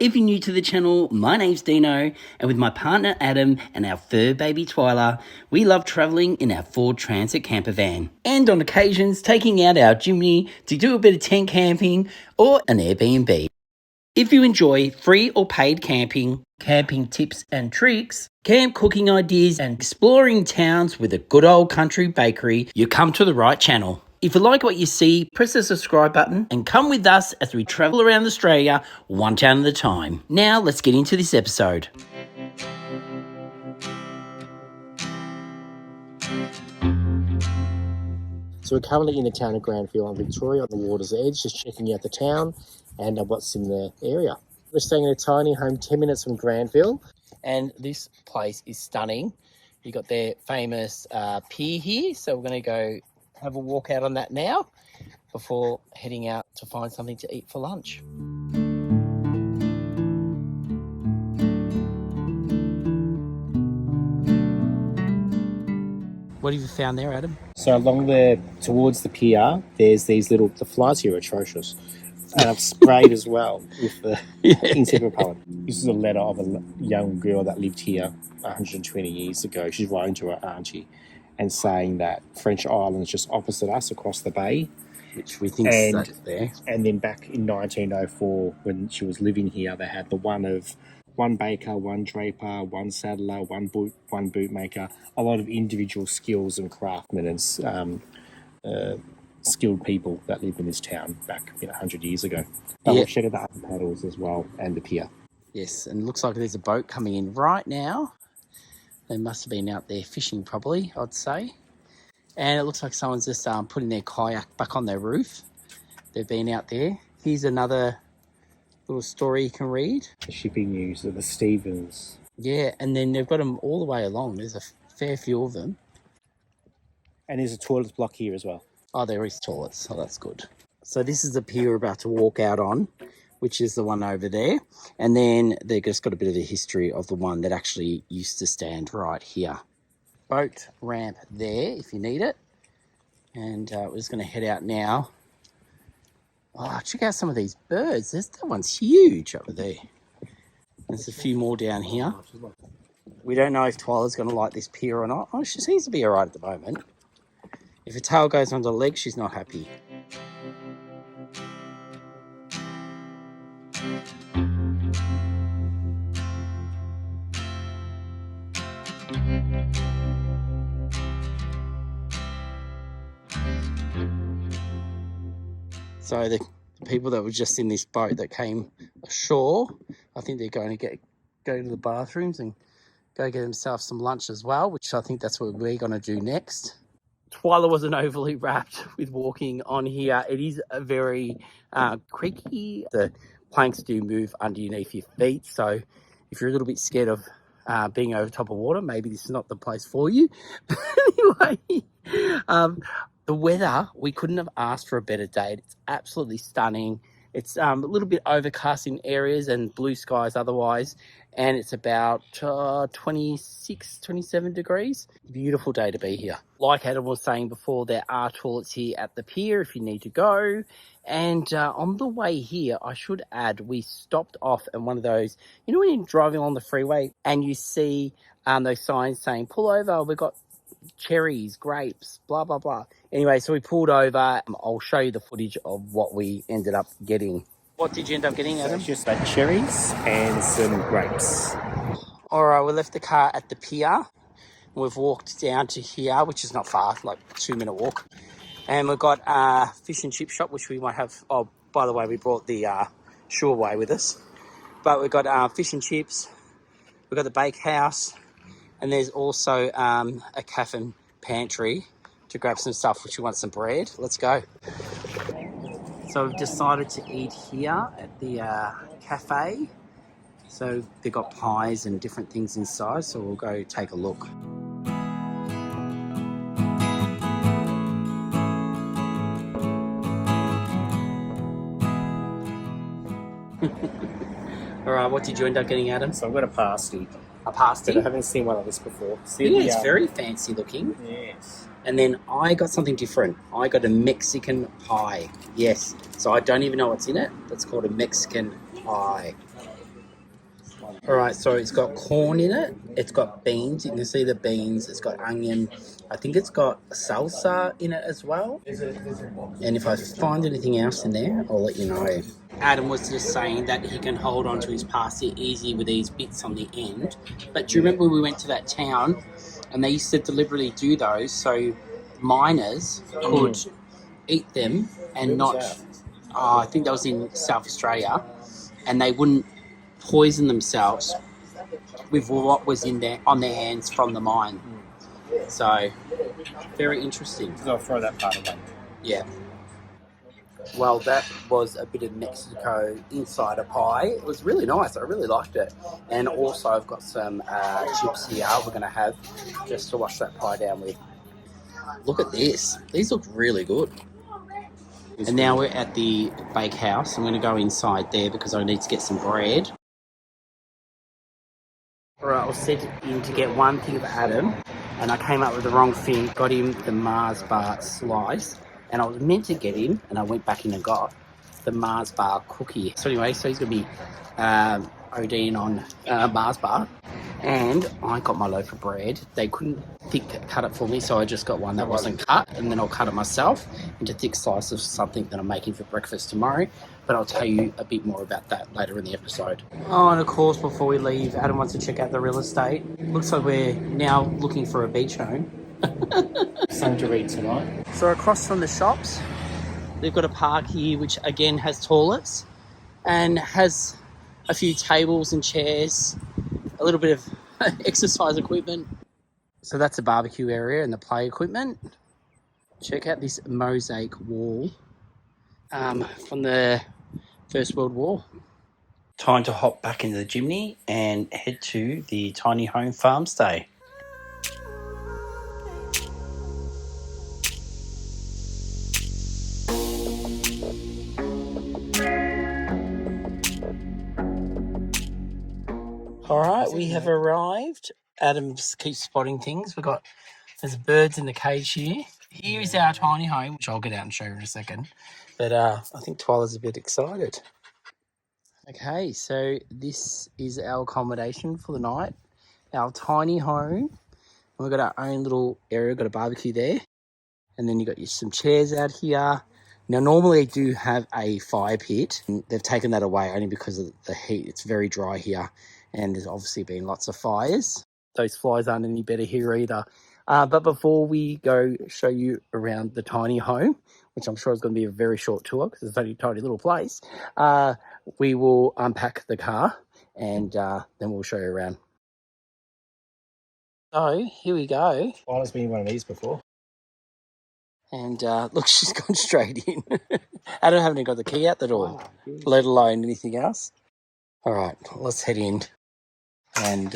If you're new to the channel, my name's Dino, and with my partner Adam and our fur baby Twyla, we love travelling in our Ford Transit camper van, and on occasions taking out our Jimny to do a bit of tent camping or an Airbnb. If you enjoy free or paid camping, camping tips and tricks, camp cooking ideas, and exploring towns with a good old country bakery, you come to the right channel. If you like what you see, press the subscribe button and come with us as we travel around Australia, one town at a time. Now let's get into this episode. So we're currently in the town of Grantville Victoria on the water's edge, just checking out the town and what's in the area. We're staying in a tiny home 10 minutes from Grantville, and this place is stunning. You got their famous pier here, so we're going to go have a walk out on that now before heading out to find something to eat for lunch. What have you found there, Adam? So along towards the pier, there's these the flies here are atrocious. And I've sprayed as well with the insect repellent. This is a letter of a young girl that lived here 120 years ago. She's writing to her auntie and saying that French Island is just opposite us across the bay. Which we think is there. And then back in 1904, when she was living here, they had the one baker, one draper, one saddler, one bootmaker, a lot of individual skills and craftsmen and skilled people that lived in this town back 100 years ago. We'll check out the other paddles as well and the pier. Yes, and it looks like there's a boat coming in right now. They must have been out there fishing probably, I'd say. And it looks like someone's just putting their kayak back on their roof. They've been out there. Here's another little story you can read. The shipping news of the Stevens. Yeah, and then they've got them all the way along. There's a fair few of them. And there's a toilets block here as well. Oh, there is toilets. Oh, that's good. So this is the pier we're about to walk out on, which is the one over there. And then they've just got a bit of the history of the one that actually used to stand right here. Boat ramp there if you need it. And we're just going to head out now. Oh, check out some of these birds. That one's huge over there. There's a few more down here. We don't know if Twyla's going to like this pier or not. Oh, she seems to be all right at the moment. If her tail goes under the leg, she's not happy. So the people that were just in this boat that came ashore, I think they're going to go to the bathrooms and go get themselves some lunch as well, which I think that's what we're going to do next. Twyla wasn't overly wrapped with walking on here. It is a very creaky. The planks do move underneath your feet, so if you're a little bit scared of being over top of water, maybe this is not the place for you. But anyway, the weather, we couldn't have asked for a better day. It's absolutely stunning. It's a little bit overcast in areas and blue skies otherwise. And it's about 26, 27 degrees. Beautiful day to be here. Like Adam was saying before, there are toilets here at the pier if you need to go. And on the way here, I should add, we stopped off at one of those, you know when you're driving along the freeway and you see those signs saying, pull over, we've got cherries, grapes, blah, blah, blah. Anyway, so we pulled over. I'll show you the footage of what we ended up getting. What did you end up getting, Adam? So just cherries and some grapes. All right, we left the car at the pier. We've walked down to here, which is not far, like a 2-minute walk. And we've got a fish and chip shop, which we might have. Oh, by the way, we brought the Shoreway with us. But we've got fish and chips. We've got the bakehouse. And there's also a cafe and pantry to grab some stuff if you want some bread. Let's go. So we've decided to eat here at the cafe. So they've got pies and different things inside, so we'll go take a look. All right, what did you end up getting, Adam? So I've got a pasty. A pasty? But I haven't seen one of this before. It's very fancy looking. Yes. And then I got something different. I got a Mexican pie. Yes. So I don't even know what's in it. It's called a Mexican pie. Alright, so it's got corn in it, it's got beans, you can see the beans, it's got onion, I think it's got salsa in it as well. And if I find anything else in there, I'll let you know. Adam was just saying that he can hold on to his pasta easy with these bits on the end. But do you remember we went to that town and they used to deliberately do those so miners could eat them and not, I think that was in South Australia, and they wouldn't poison themselves with what was in there on their hands from the mine. So, very interesting. I'll throw that part away. Yeah. Well, that was a bit of Mexico insider pie. It was really nice. I really liked it. And also, I've got some chips here we're going to have just to wash that pie down with. Look at this. These look really good. And now we're at the bakehouse. I'm going to go inside there because I need to get some bread. Alright, I was sent in to get one thing for Adam, and I came up with the wrong thing. Got him the Mars bar slice, and I was meant to get him, and I went back in and got the Mars bar cookie. So anyway, so he's going to be ODing on Mars bar, and I got my loaf of bread. They couldn't cut it for me, so I just got one that wasn't cut, and then I'll cut it myself into thick slices of something that I'm making for breakfast tomorrow. But I'll tell you a bit more about that later in the episode. Oh, and of course, before we leave, Adam wants to check out the real estate. Looks like we're now looking for a beach home. Something to read tonight. So across from the shops, they've got a park here, which again has toilets and has a few tables and chairs, a little bit of exercise equipment. So that's a barbecue area and the play equipment. Check out this mosaic wall from the First World War. Time to hop back into the chimney and head to the tiny home farm stay. All right, we have arrived. Adam keeps spotting things. There's birds in the cage here. Here is our tiny home, which I'll get out and show you in a second. But I think Twyla's a bit excited. Okay, so this is our accommodation for the night. Our tiny home. And we've got our own little area. We've got a barbecue there. And then you've got some chairs out here. Now, normally they do have a fire pit. And they've taken that away only because of the heat. It's very dry here. And there's obviously been lots of fires. Those flies aren't any better here either. But before we go show you around the tiny home, which I'm sure is going to be a very short tour because it's only a tiny little place, we will unpack the car and then we'll show you around. So here we go. Twyla's been in one of these before. And look, she's gone straight in. I haven't even got the key out the door, let alone anything else. All right, let's head in. And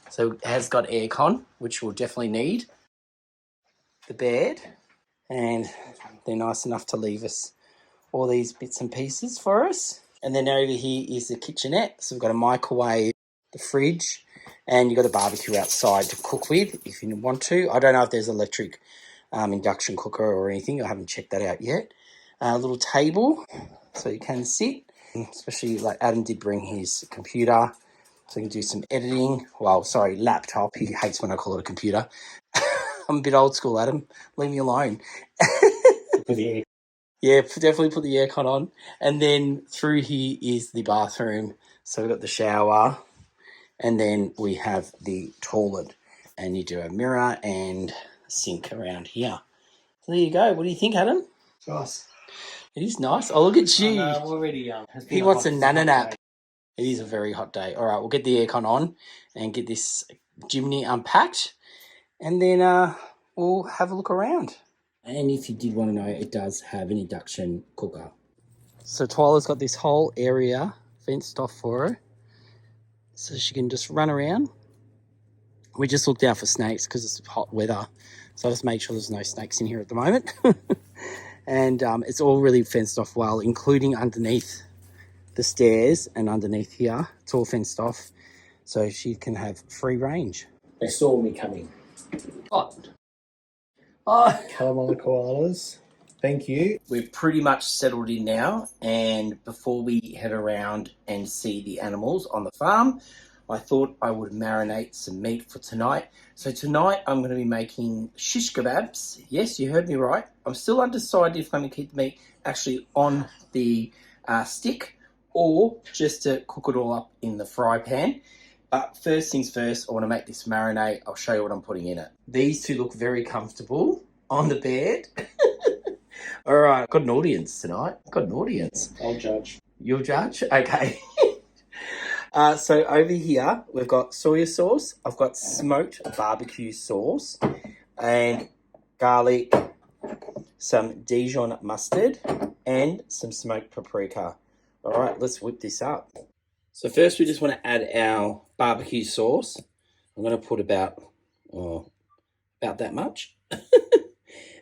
so it has got aircon, which we'll definitely need. The bed, and they're nice enough to leave us all these bits and pieces for us. And then over here is the kitchenette. So we've got a microwave, the fridge, and you've got a barbecue outside to cook with if you want to. I don't know if there's electric induction cooker or anything. I haven't checked that out yet. A little table so you can sit, especially like Adam did bring his computer so you can do some editing. Well, sorry, laptop. He hates when I call it a computer. I'm a bit old school, Adam. Leave me alone. Yeah, definitely put the aircon on. And then through here is the bathroom. So we've got the shower. And then we have the toilet. And you do a mirror and sink around here. So there you go. What do you think, Adam? Nice. It is nice. Oh, look at you. Already, he wants a nana nap. It is a very hot day. All right, we'll get the aircon on and get this chimney unpacked. And then we'll have a look around. And if you did want to know, it does have an induction cooker. So Twyla's got this whole area fenced off for her. So she can just run around. We just looked out for snakes because it's hot weather. So I just made sure there's no snakes in here at the moment. And it's all really fenced off well, including underneath the stairs and underneath here. It's all fenced off. So she can have free range. They saw me coming. What? Oh, Come on, koalas. Thank you. We're pretty much settled in now, and before we head around and see the animals on the farm, I thought I would marinate some meat for tonight. So tonight I'm going to be making shish kebabs. Yes, you heard me right. I'm still undecided if I'm going to keep the meat actually on the stick or just to cook it all up in the fry pan. But first things first, I want to make this marinade. I'll show you what I'm putting in it. These two look very comfortable on the bed. All right, got an audience tonight. Got an audience. I'll judge. You'll judge? Okay. So over here, we've got soya sauce. I've got smoked barbecue sauce and garlic, some Dijon mustard, and some smoked paprika. All right, let's whip this up. So first, we just want to add our barbecue sauce. I'm going to put about that much.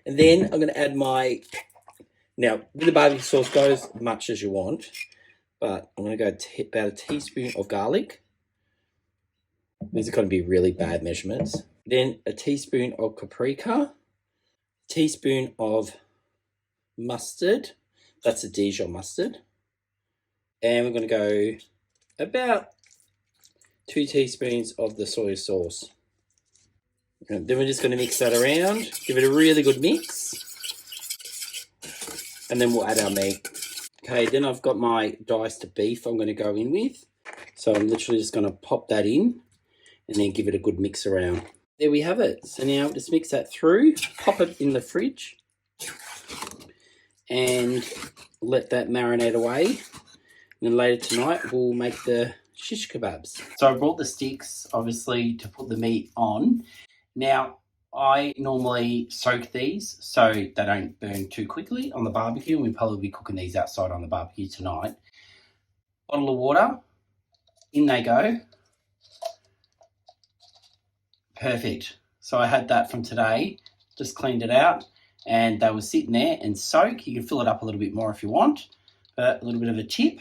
And then I'm going to add my... Now, with the barbecue sauce, go as much as you want. But I'm going to go about a teaspoon of garlic. These are going to be really bad measurements. Then a teaspoon of paprika. Teaspoon of mustard. That's a Dijon mustard. And we're going to go about 2 teaspoons of the soy sauce. And then we're just going to mix that around. Give it a really good mix. And then we'll add our meat. Okay, then I've got my diced beef I'm going to go in with. So I'm literally just going to pop that in and then give it a good mix around. There we have it. So now just mix that through, pop it in the fridge and let that marinate away. And then later tonight, we'll make the shish kebabs. So I brought the sticks, obviously, to put the meat on. Now, I normally soak these so they don't burn too quickly on the barbecue. We'll probably be cooking these outside on the barbecue tonight. Bottle of water, in they go. Perfect. So I had that from today, just cleaned it out, and they were sitting there and soak. You can fill it up a little bit more if you want, but a little bit of a tip,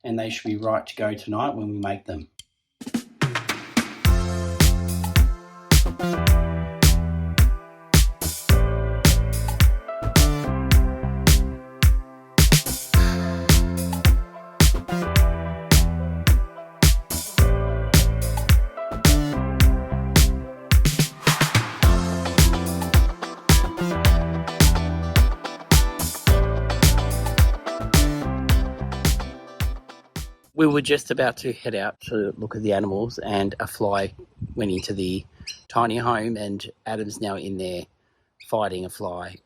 and they should be right to go tonight when we make them. We were just about to head out to look at the animals, and a fly went into the tiny home, and Adam's now in there fighting a fly.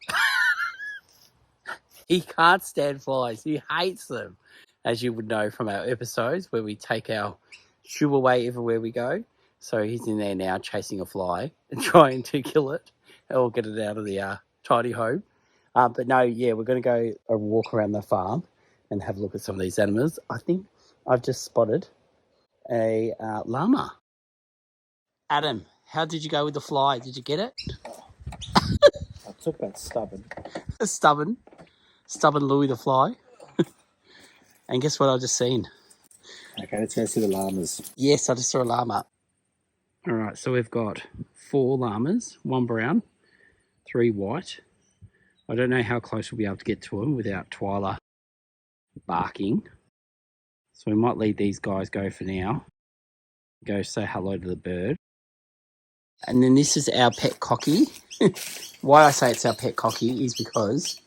He can't stand flies. He hates them, as you would know from our episodes where we take our shoe away everywhere we go. So he's in there now chasing a fly and trying to kill it or get it out of the tiny home. But no, yeah, we're going to go a walk around the farm and have a look at some of these animals. I think I've just spotted a llama. Adam, how did you go with the fly? Did you get it? I took that stubborn. Stubborn Louis the fly. And guess what I just seen? Okay, let's go see the llamas. Yes, I just saw a llama. All right, so we've got 4 llamas, 1 brown, 3 white. I don't know how close we'll be able to get to them without Twyla barking. So we might leave these guys go for now. Go say hello to the bird. And then this is our pet cocky. Why I say it's our pet cocky is because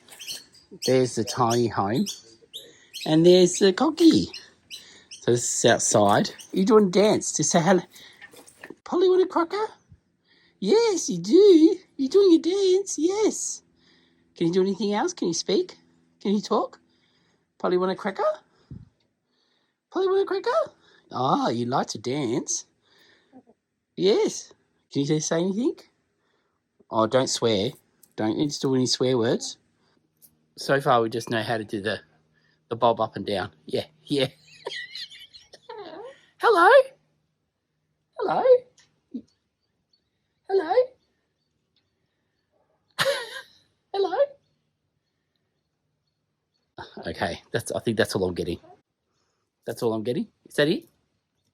there's the tiny home and there's the cocky. So this is outside. Are you doing a dance to say hello? Polly, want a cracker? Yes, you do. You're doing a dance, yes. Can you do anything else? Can you speak? Can you talk? Polly, want a cracker? Polly, want a cracker? Oh, you like to dance. Yes. Can you say anything? Oh, don't swear. Don't need to do any swear words. So far, we just know how to do the bob up and down. Yeah, yeah. Hello. Hello. Hello. Hello. Okay, I think that's all I'm getting. That's all I'm getting. Is that it?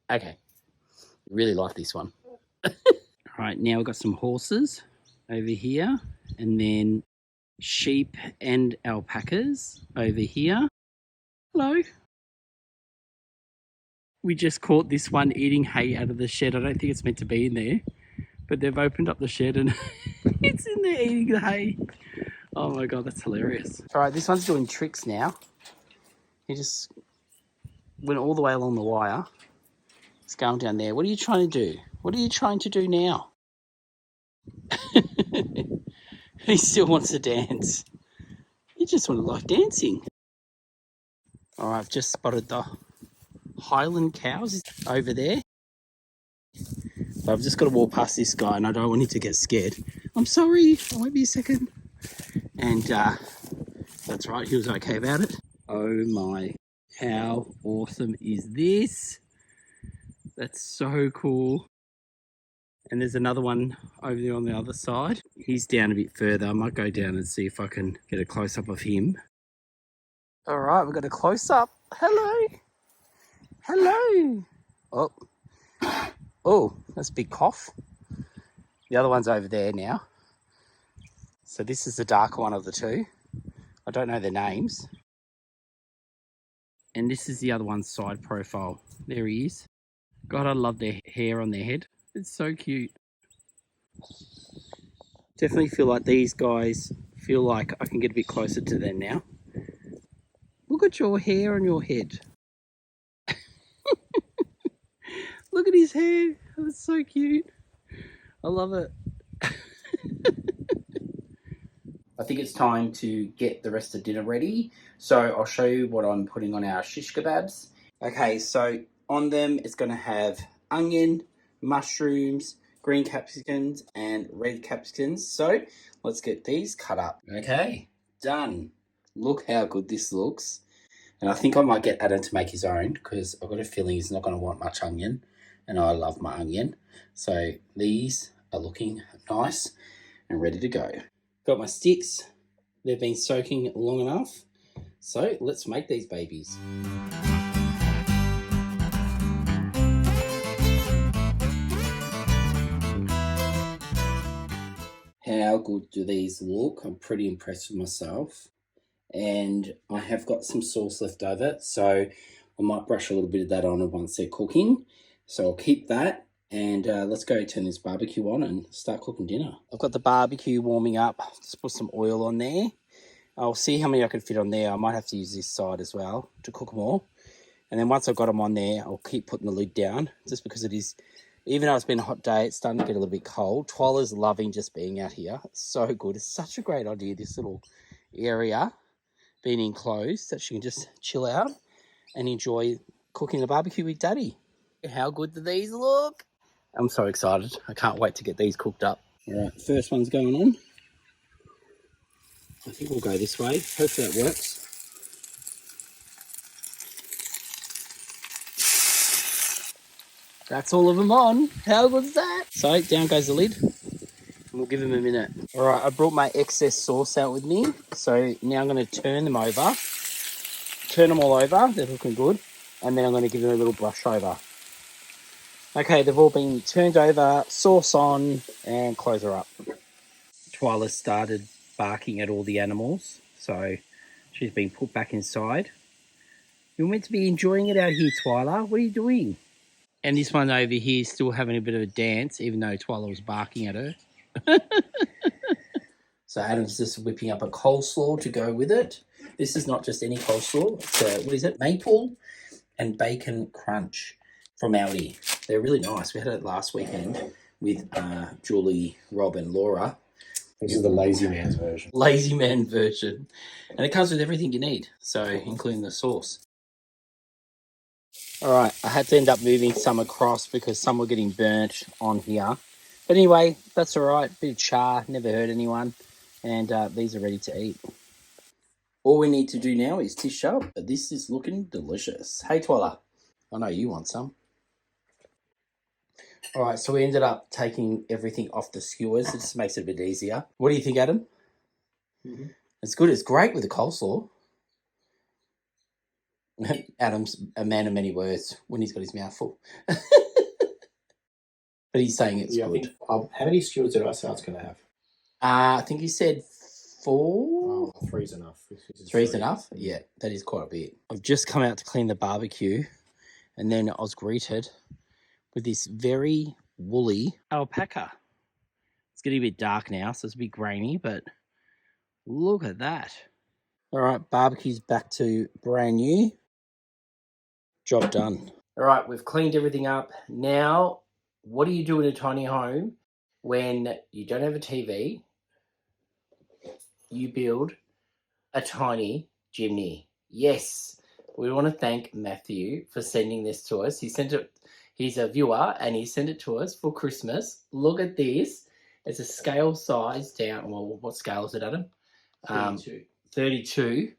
Okay. Really like this one. All right, now we've got some horses over here, and then sheep and alpacas over here. Hello. We just caught this one eating hay out of the shed. I don't think it's meant to be in there, but they've opened up the shed and it's in there eating the hay. Oh my God, that's hilarious. All right, this one's doing tricks now. He just went all the way along the wire. It's going down there. What are you trying to do? What are you trying to do now? He still wants to dance. He just want to like dancing. All right, I've just spotted the Highland cows over there. So I've just got to walk past this guy and I don't want him to get scared. I'm sorry, I won't be a second. And that's right, he was okay about it. Oh my, how awesome is this? That's so cool. And there's another one over there on the other side. He's down a bit further. I might go down and see if I can get a close-up of him. All right, we've got a close-up. Hello. Hello. Oh. Oh, that's a big cough. The other one's over there now. So this is the darker one of the two. I don't know their names. And this is the other one's side profile. There he is. God, I love their hair on their head. It's so cute. Definitely feel like these guys feel like I can get a bit closer to them now. Look at your hair on your head. Look at his hair. That's so cute. I love it. I think it's time to get the rest of dinner ready. So I'll show you what I'm putting on our shish kebabs. Okay, so on them it's going to have onion, mushrooms, green capsicums and red capsicums. So let's get these cut up. Okay, done. Look how good this looks. And I think I might get Adam to make his own because I've got a feeling he's not going to want much onion. And I love my onion. So these are looking nice and ready to go. Got my sticks. They've been soaking long enough. So let's make these babies. How good do these look? I'm pretty impressed with myself. And I have got some sauce left over, so I might brush a little bit of that on once they're cooking. So I'll keep that, and let's go turn this barbecue on and start cooking dinner. I've got the barbecue warming up. Just put some oil on there. I'll see how many I can fit on there. I might have to use this side as well to cook them all. And then once I've got them on there, I'll keep putting the lid down, just because it is, even though it's been a hot day, it's starting to get a little bit cold. Twyla's loving just being out here. It's so good. It's such a great idea, this little area being enclosed, that she can just chill out and enjoy cooking the barbecue with Daddy. How good do these look? I'm so excited. I can't wait to get these cooked up. All right, first one's going on. I think we'll go this way. Hopefully that works. That's all of them on. How good is that? So down goes the lid. We'll give them a minute. All right, I brought my excess sauce out with me. So now I'm going to turn them over. Turn them all over. They're looking good. And then I'm going to give them a little brush over. Okay, they've all been turned over, sauce on, and close her up. Twyla started barking at all the animals. So she's been put back inside. You're meant to be enjoying it out here, Twyla. What are you doing? And this one over here is still having a bit of a dance, even though Twyla was barking at her. So Adam's just whipping up a coleslaw to go with it. This is not just any coleslaw. It's what is it? Maple and bacon crunch from Aldi. They're really nice. We had it last weekend with Julie, Rob and Laura. This is the lazy man's version. Lazy man version. And it comes with everything you need, so including the sauce. All right, I had to end up moving some across because some were getting burnt on here. But anyway, that's all right. Bit of char, never hurt anyone. And these are ready to eat. All we need to do now is dish up, but this is looking delicious. Hey, Twyla, I know you want some. All right, so we ended up taking everything off the skewers. It just makes it a bit easier. What do you think, Adam? Mm-hmm. It's good. It's great with the coleslaw. Adam's a man of many words when he's got his mouth full. But he's saying it's good. How many skewers did I say I was going to have? I think he said 4. Oh, 3's enough. Three's enough? Yeah, that is quite a bit. I've just come out to clean the barbecue, and then I was greeted with this very woolly alpaca. It's getting a bit dark now, so it's a bit grainy, but look at that. All right, barbecue's back to brand new. Job done. All right, we've cleaned everything up. Now, what do you do in a tiny home when you don't have a TV? You build a tiny chimney. Yes, we want to thank Matthew for sending this to us. He sent it. He's a viewer, and he sent it to us for Christmas. Look at this. It's a scale size down. Well, what scale is it, Adam? 32. 32,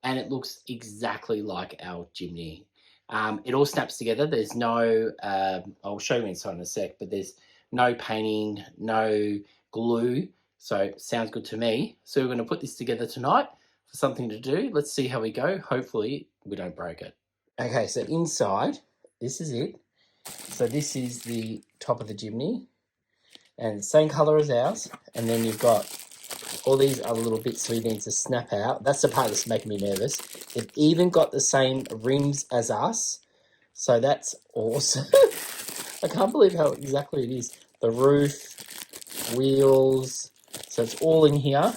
and it looks exactly like our chimney. It all snaps together. There's no. I'll show you inside in a sec, but there's no painting, no glue. So sounds good to me. So we're going to put this together tonight for something to do. Let's see how we go. Hopefully we don't break it. Okay, so inside, this is it. So this is the top of the chimney, and same colour as ours. And then you've got all these other little bits we need to snap out. That's the part that's making me nervous. They've even got the same rims as us. So that's awesome. I can't believe how exactly it is. The roof, wheels. So it's all in here.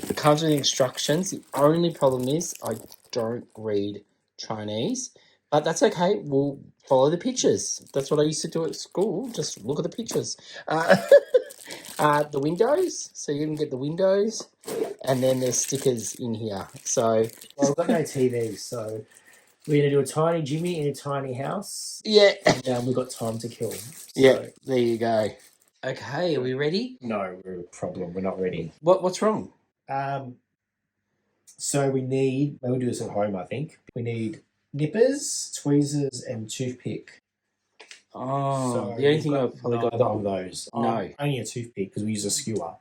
It comes with instructions. The only problem is I don't read Chinese. But that's okay. We'll follow the pictures. That's what I used to do at school. Just look at the pictures. The windows. So you can get the windows. And then there's stickers in here. So Well, we've got no TV, so we're going to do a tiny Jimmy in a tiny house. yeah. And we've got time to kill. Yeah, there you go. Okay, are we ready? No, we're a problem. We're not ready. What's wrong? So we need, we'll do this at home, I think. We need nippers, tweezers, and toothpick. Oh, So the only thing I've probably got. neither of those. No. Only a toothpick because we use a skewer.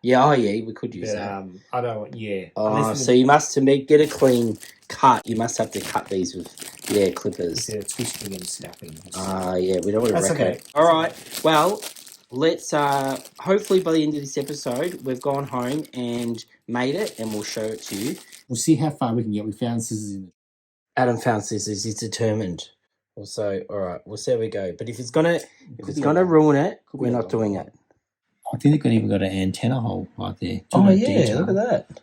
Yeah, oh yeah, we could use But that. I don't. Yeah. Oh, so you must, to get a clean cut, you must have to cut these with, clippers. Instead of twisting and snapping. Yeah, we don't want to wreck it. All right, well, let's, hopefully by the end of this episode, we've gone home and made it, and we'll show it to you. We'll see how far we can get. We found scissors in it. Adam found scissors. He's determined. Also, all right, we'll see how we go. But if it's gonna ruin it, we're not doing it. I think they've even got an antenna hole right there. Oh yeah, look at that.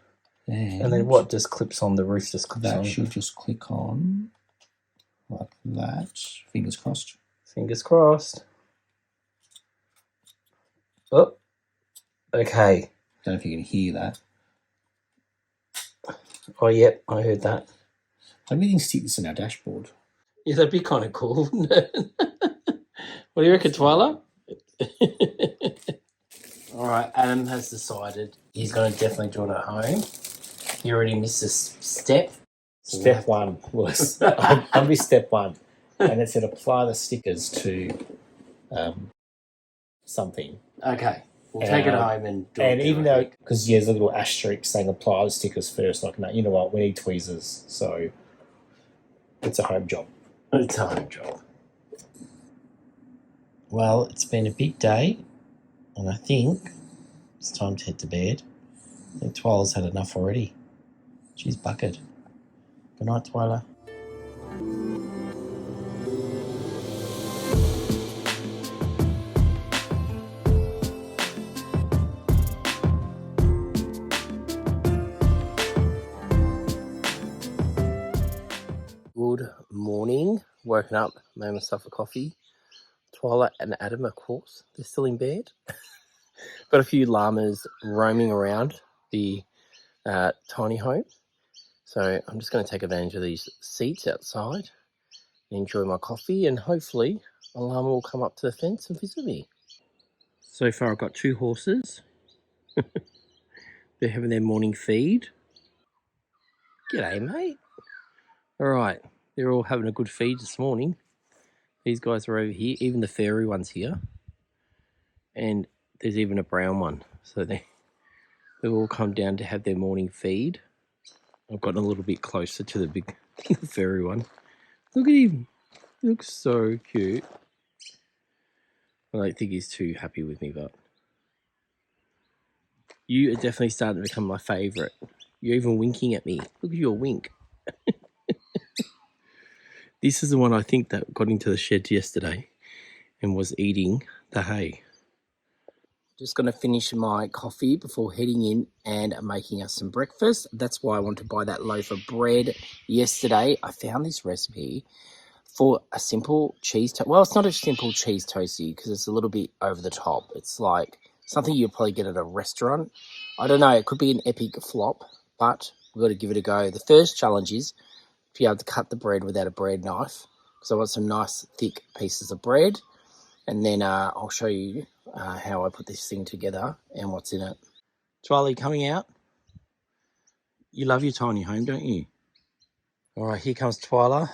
And then what just clips on the roof? Just clips on. That should just click on like that. Fingers crossed. Fingers crossed. Oh, okay. Don't know if you can hear that. Oh, yep, I heard that. Maybe we can stick this in our dashboard. Yeah, that'd be kind of cool, wouldn't it? What do you reckon, Twyla? All right, Adam has decided he's going to definitely do it at home. He already missed a step. Step one was I missed step one, and it said apply the stickers to something. Okay, we'll take it home and do it. And even though, because there's a little asterisk saying apply the stickers first, like, no, you know what, we need tweezers, so it's a home job. It's a home job. Well, it's been a big day, and I think it's time to head to bed. I think Twyla's had enough already. She's bucketed. Good night, Twyla. Good morning. Woken up, made myself a coffee. Twyla and Adam, of course, they're still in bed. Got a few llamas roaming around the tiny home. So I'm just going to take advantage of these seats outside and enjoy my coffee, and hopefully a llama will come up to the fence and visit me. So far I've got 2 horses. They're having their morning feed. G'day, mate. All right, they're all having a good feed this morning. These guys are over here. Even the fairy one's here. And there's even a brown one. So they've all come down to have their morning feed. I've gotten a little bit closer to the big fairy one. Look at him. He looks so cute. I don't think he's too happy with me, but You are definitely starting to become my favourite. You're even winking at me. Look at your wink. This is the one I think that got into the shed yesterday and was eating the hay. Just going to finish my coffee before heading in and making us some breakfast. That's why I wanted to buy that loaf of bread yesterday. I found this recipe for a simple cheese toast. Well, it's not a simple cheese toastie because it's a little bit over the top. It's like something you'll probably get at a restaurant. I don't know. It could be an epic flop, but we've got to give it a go. The first challenge is to be able to cut the bread without a bread knife because I want some nice thick pieces of bread. And then I'll show you how I put this thing together and what's in it. Twiley coming out. You love your tiny home, don't you? All right, here comes Twyla.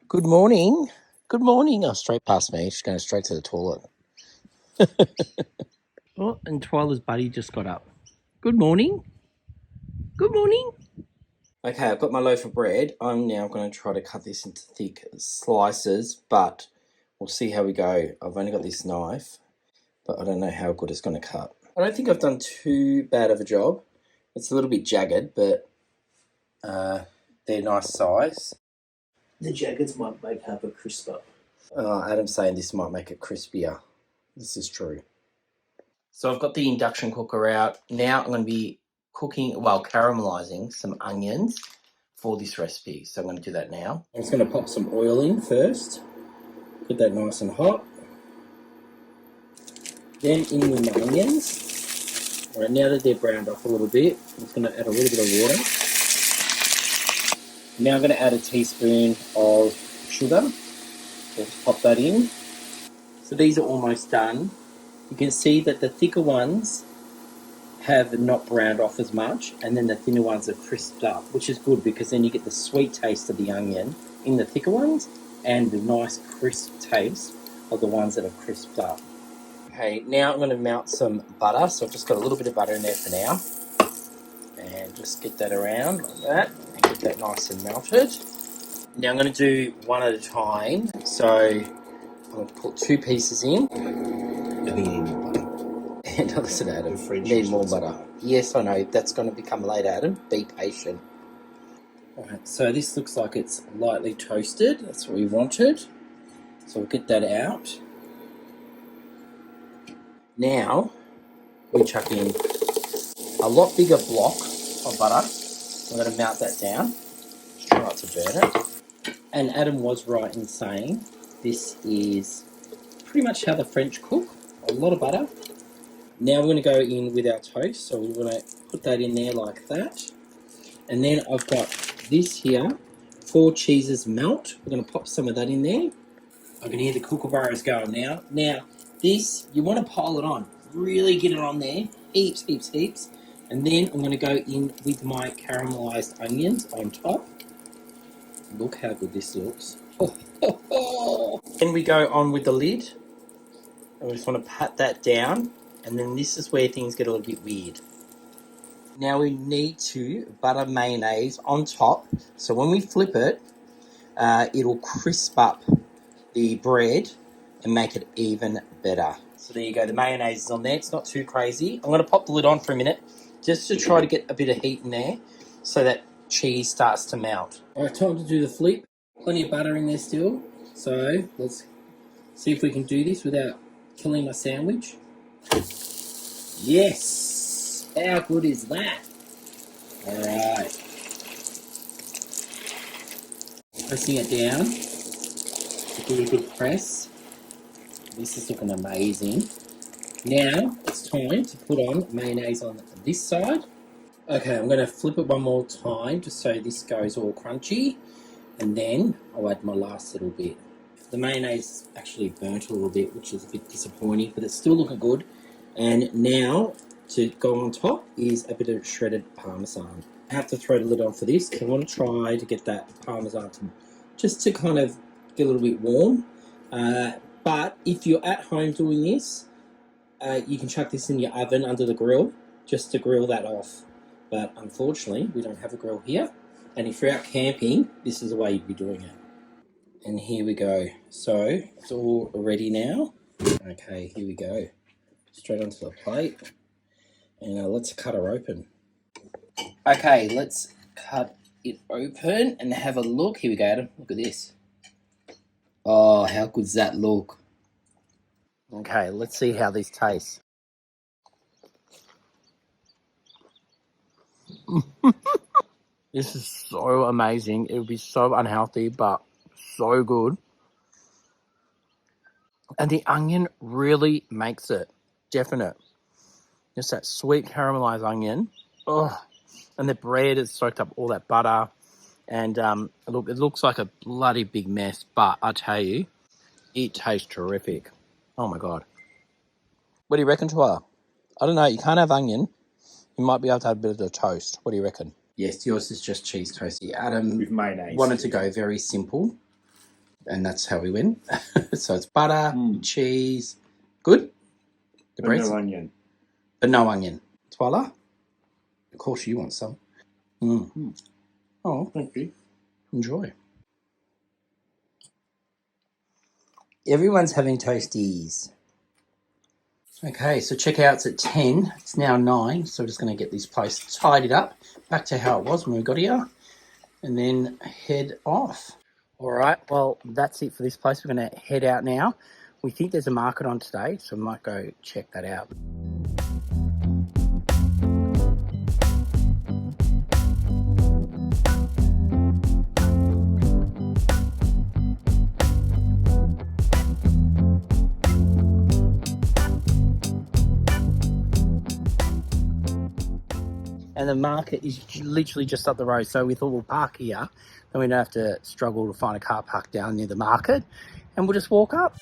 Good morning. Good morning. Oh, straight past me. She's going straight to the toilet. Oh, and Twyla's buddy just got up. Good morning. Good morning. Okay, I've got my loaf of bread. I'm now going to try to cut this into thick slices, but we'll see how we go. I've only got this knife, but I don't know how good it's going to cut. I don't think I've done too bad of a job. It's a little bit jagged, but they're nice size. The jaggeds might make up a crisper. Adam's saying this might make it crispier. This is true. So I've got the induction cooker out. Now I'm going to be caramelizing some onions for this recipe. So I'm going to do that now. I'm just going to pop some oil in first. Get that nice and hot. Then in with my onions. All right, now that they're browned off a little bit, I'm just going to add a little bit of water. Now I'm going to add a teaspoon of sugar. So just pop that in. So these are almost done. You can see that the thicker ones have not browned off as much, and then the thinner ones are crisped up, which is good because then you get the sweet taste of the onion in the thicker ones and the nice crisp taste of the ones that are crisped up. Okay, now I'm going to melt some butter. So I've just got a little bit of butter in there for now. And just get that around like that and get that nice and melted. Now I'm going to do one at a time. So I'm going to put 2 pieces in. I think you need more butter. And listen, Adam, need more butter. Yes, I know. That's going to become later, Adam. Be patient. Alright, so this looks like it's lightly toasted. That's what we wanted. So we'll get that out. Now, we chuck in a lot bigger block of butter. I'm going to melt that down. Just try not to burn it. And Adam was right in saying this is pretty much how the French cook. A lot of butter. Now we're going to go in with our toast. So we're going to put that in there like that. And then I've got this here, 4 cheeses melt. We're going to pop some of that in there. I can hear the kookaburras going now. Now, this, you want to pile it on. Really get it on there. Heaps, heaps, heaps. And then I'm going to go in with my caramelized onions on top. Look how good this looks. Then we go on with the lid. And we just want to pat that down. And then this is where things get a little bit weird. Now we need to butter mayonnaise on top. So when we flip it, it'll crisp up the bread and make it even better. So there you go. The mayonnaise is on there. It's not too crazy. I'm going to pop the lid on for a minute just to try to get a bit of heat in there so that cheese starts to melt. All right, time to do the flip. Plenty of butter in there still. So let's see if we can do this without killing my sandwich. Yes! How good is that? All right. Pressing it down. Give it a good press. This is looking amazing. Now it's time to put on mayonnaise on this side. Okay, I'm going to flip it one more time just so this goes all crunchy. And then I'll add my last little bit. The mayonnaise actually burnt a little bit, which is a bit disappointing, but it's still looking good. And now to go on top is a bit of shredded parmesan. I have to throw the lid on for this. I want to try to get that parmesan to kind of get a little bit warm. But if you're at home doing this, you can chuck this in your oven under the grill just to grill that off. But unfortunately, we don't have a grill here. And if you're out camping, this is the way you'd be doing it. And here we go. So it's all ready now. Okay, here we go. Straight onto the plate. And let's cut her open. Okay, let's cut it open and have a look. Here we go, Adam. Look at this. Oh, how good's that look? Okay, let's see how these taste. This is so amazing. It would be so unhealthy, but so good. And the onion really makes it definite. Just that sweet caramelized onion. Oh, and the bread has soaked up all that butter. And look, it looks like a bloody big mess, but I tell you, it tastes terrific. Oh my God. What do you reckon, Twa? I don't know. You can't have onion. You might be able to have a bit of the toast. What do you reckon? Yes, yours is just cheese toasty. Adam With mayonnaise. wanted to go very simple, and that's how we went. So it's butter, cheese. Good? The But no onion. But no onion. Twala? Of course you want some. Oh, Thank you. enjoy. Everyone's having toasties. Okay, so checkout's at 10. It's now 9, so we're just going to get this place tidied up, back to how it was when we got here, and then head off. All right, well, that's it for this place. We're going to head out now. We think there's a market on today, so we might go check that out. And the market is literally just up the road. So we thought we'll park here. Then we don't have to struggle to find a car park down near the market. And we'll just walk up.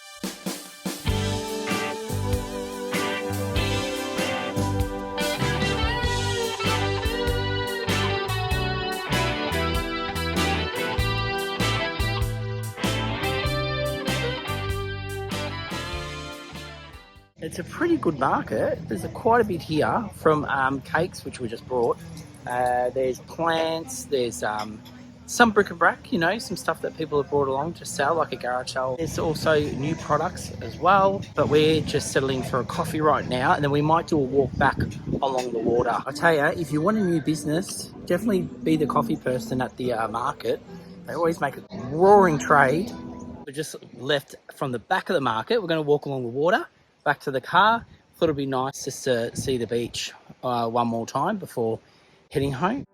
It's a pretty good market. There's quite a bit here from cakes, which we just brought. There's plants, there's some bric-a-brac, you know, some stuff that people have brought along to sell, like a garage sale. There's also new products as well, but we're just settling for a coffee right now, and then we might do a walk back along the water. I tell you, if you want a new business, definitely be the coffee person at the market. They always make a roaring trade. We just left from the back of the market. We're going to walk along the water back to the car. Thought it'd be nice just to see the beach one more time before heading home.